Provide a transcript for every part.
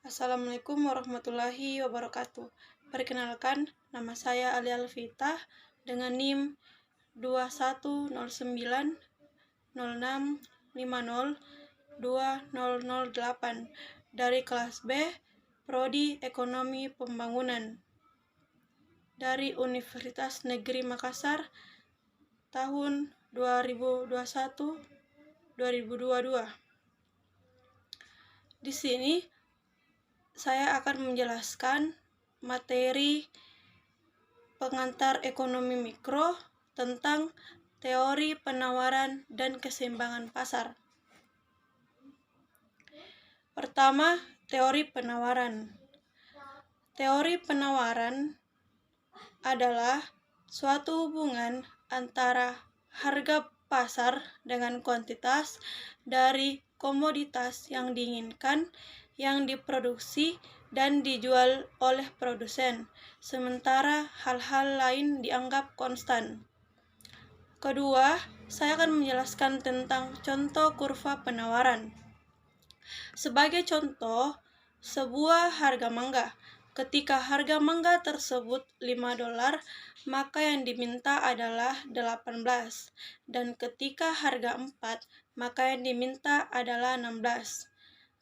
Assalamualaikum warahmatullahi wabarakatuh. Perkenalkan, nama saya Ali Alvita dengan NIM 210906502008 dari kelas B, Prodi Ekonomi Pembangunan dari Universitas Negeri Makassar tahun 2021-2022. Di sini saya akan menjelaskan materi pengantar ekonomi mikro tentang teori penawaran dan keseimbangan pasar. Pertama, teori penawaran. Teori penawaran adalah suatu hubungan antara harga pasar dengan kuantitas dari komoditas yang diinginkan yang diproduksi dan dijual oleh produsen, sementara hal-hal lain dianggap konstan. Kedua, saya akan menjelaskan tentang contoh kurva penawaran. Sebagai contoh, sebuah harga mangga. Ketika harga mangga tersebut $5, maka yang diminta adalah 18. Dan ketika harga 4, maka yang diminta adalah 16.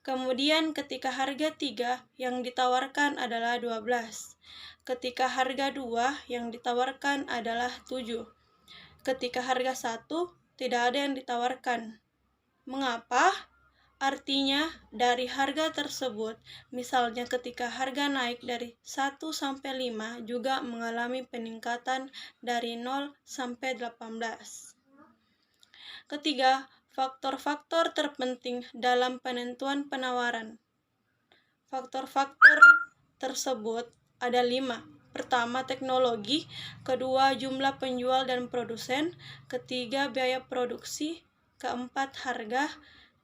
Kemudian ketika harga 3 yang ditawarkan adalah 12. Ketika harga 2 yang ditawarkan adalah 7. Ketika harga 1 tidak ada yang ditawarkan. Mengapa? Artinya dari harga tersebut, misalnya ketika harga naik dari 1 sampai 5 juga mengalami peningkatan dari 0 sampai 18. Ketiga, faktor-faktor terpenting dalam penentuan penawaran. Faktor-faktor tersebut ada 5. Pertama, teknologi. Kedua, jumlah penjual dan produsen. Ketiga, biaya produksi. Keempat, harga.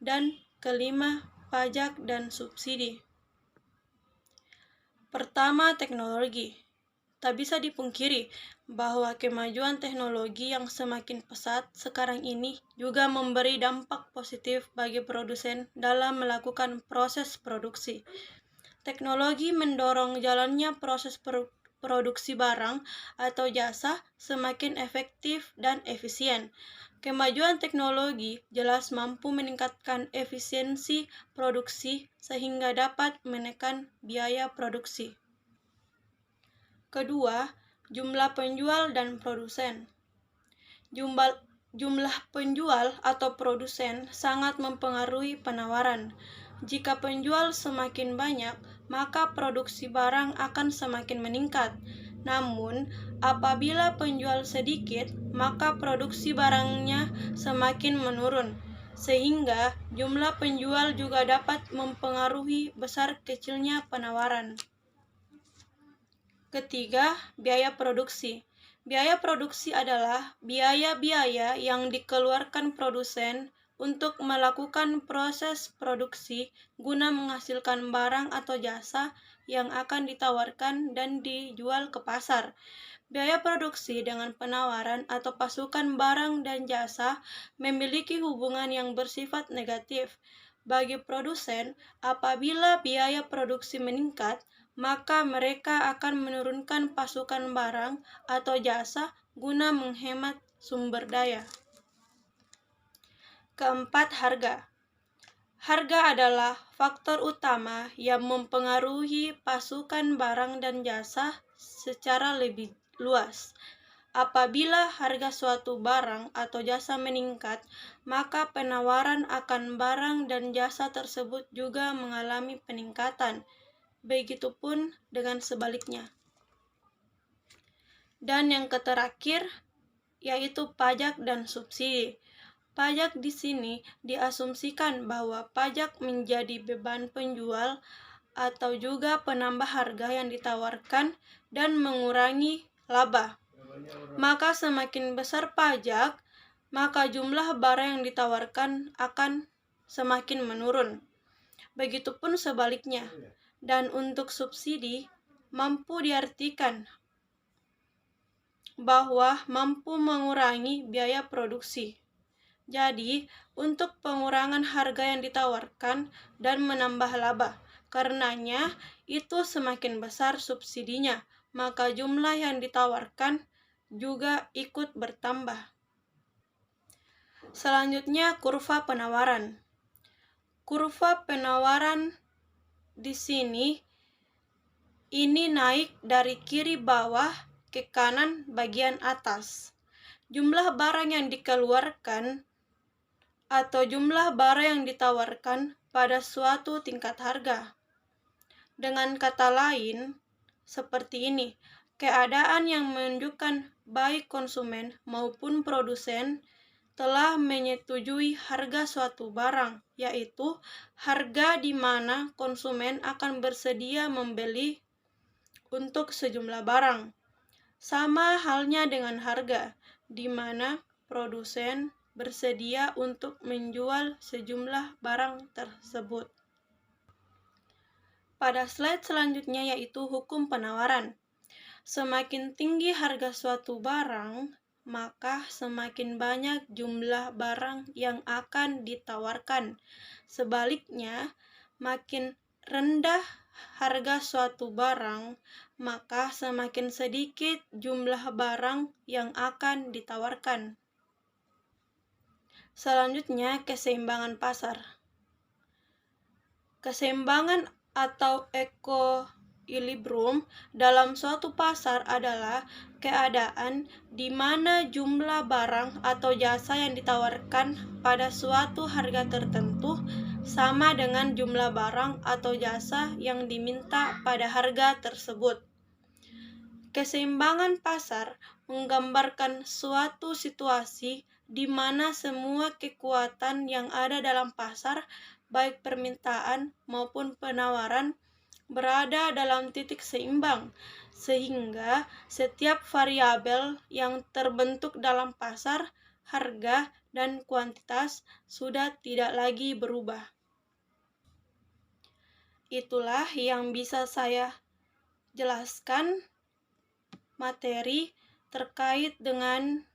Dan kelima, pajak dan subsidi. Pertama, teknologi. Tak bisa dipungkiri bahwa kemajuan teknologi yang semakin pesat sekarang ini juga memberi dampak positif bagi produsen dalam melakukan proses produksi. Teknologi mendorong jalannya proses produksi barang atau jasa semakin efektif dan efisien. Kemajuan teknologi jelas mampu meningkatkan efisiensi produksi sehingga dapat menekan biaya produksi. Kedua, jumlah penjual dan produsen. Jumlah penjual atau produsen sangat mempengaruhi penawaran. Jika penjual semakin banyak, maka produksi barang akan semakin meningkat. Namun, apabila penjual sedikit, maka produksi barangnya semakin menurun, sehingga jumlah penjual juga dapat mempengaruhi besar kecilnya penawaran. Ketiga, biaya produksi. Biaya produksi adalah biaya-biaya yang dikeluarkan produsen untuk melakukan proses produksi guna menghasilkan barang atau jasa yang akan ditawarkan dan dijual ke pasar. Biaya produksi dengan penawaran atau pasukan barang dan jasa memiliki hubungan yang bersifat negatif. Bagi produsen, apabila biaya produksi meningkat, maka mereka akan menurunkan pasukan barang atau jasa guna menghemat sumber daya. Keempat, harga. Harga adalah faktor utama yang mempengaruhi pasukan barang dan jasa secara lebih luas. Apabila harga suatu barang atau jasa meningkat, maka penawaran akan barang dan jasa tersebut juga mengalami peningkatan. Begitupun dengan sebaliknya. Dan yang terakhir yaitu pajak dan subsidi. Pajak di sini diasumsikan bahwa pajak menjadi beban penjual atau juga penambah harga yang ditawarkan dan mengurangi laba. Maka semakin besar pajak, maka jumlah barang yang ditawarkan akan semakin menurun. Begitupun sebaliknya. Dan untuk subsidi, mampu diartikan bahwa mampu mengurangi biaya produksi. Jadi, untuk pengurangan harga yang ditawarkan dan menambah laba, Karenanya, itu semakin besar subsidinya, maka jumlah yang ditawarkan juga ikut bertambah. Selanjutnya, kurva penawaran. Kurva penawaran di sini ini naik dari kiri bawah ke kanan bagian atas. Jumlah barang yang dikeluarkan atau jumlah barang yang ditawarkan pada suatu tingkat harga. Dengan kata lain, seperti ini, keadaan yang menunjukkan baik konsumen maupun produsen telah menyetujui harga suatu barang, yaitu harga di mana konsumen akan bersedia membeli untuk sejumlah barang. Sama halnya dengan harga, di mana produsen bersedia untuk menjual sejumlah barang tersebut. Pada slide selanjutnya yaitu hukum penawaran. Semakin tinggi harga suatu barang, maka semakin banyak jumlah barang yang akan ditawarkan. Sebaliknya, makin rendah harga suatu barang, maka semakin sedikit jumlah barang yang akan ditawarkan. Selanjutnya, keseimbangan pasar. Keseimbangan atau equilibrium dalam suatu pasar adalah keadaan di mana jumlah barang atau jasa yang ditawarkan pada suatu harga tertentu sama dengan jumlah barang atau jasa yang diminta pada harga tersebut. Keseimbangan pasar menggambarkan suatu situasi di mana semua kekuatan yang ada dalam pasar, baik permintaan maupun penawaran, berada dalam titik seimbang, sehingga setiap variabel yang terbentuk dalam pasar, harga, dan kuantitas sudah tidak lagi berubah. Itulah yang bisa saya jelaskan materi terkait dengan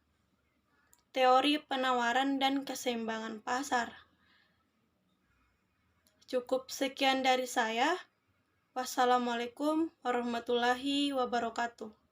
teori penawaran dan keseimbangan pasar. Cukup sekian dari saya. Wassalamualaikum warahmatullahi wabarakatuh.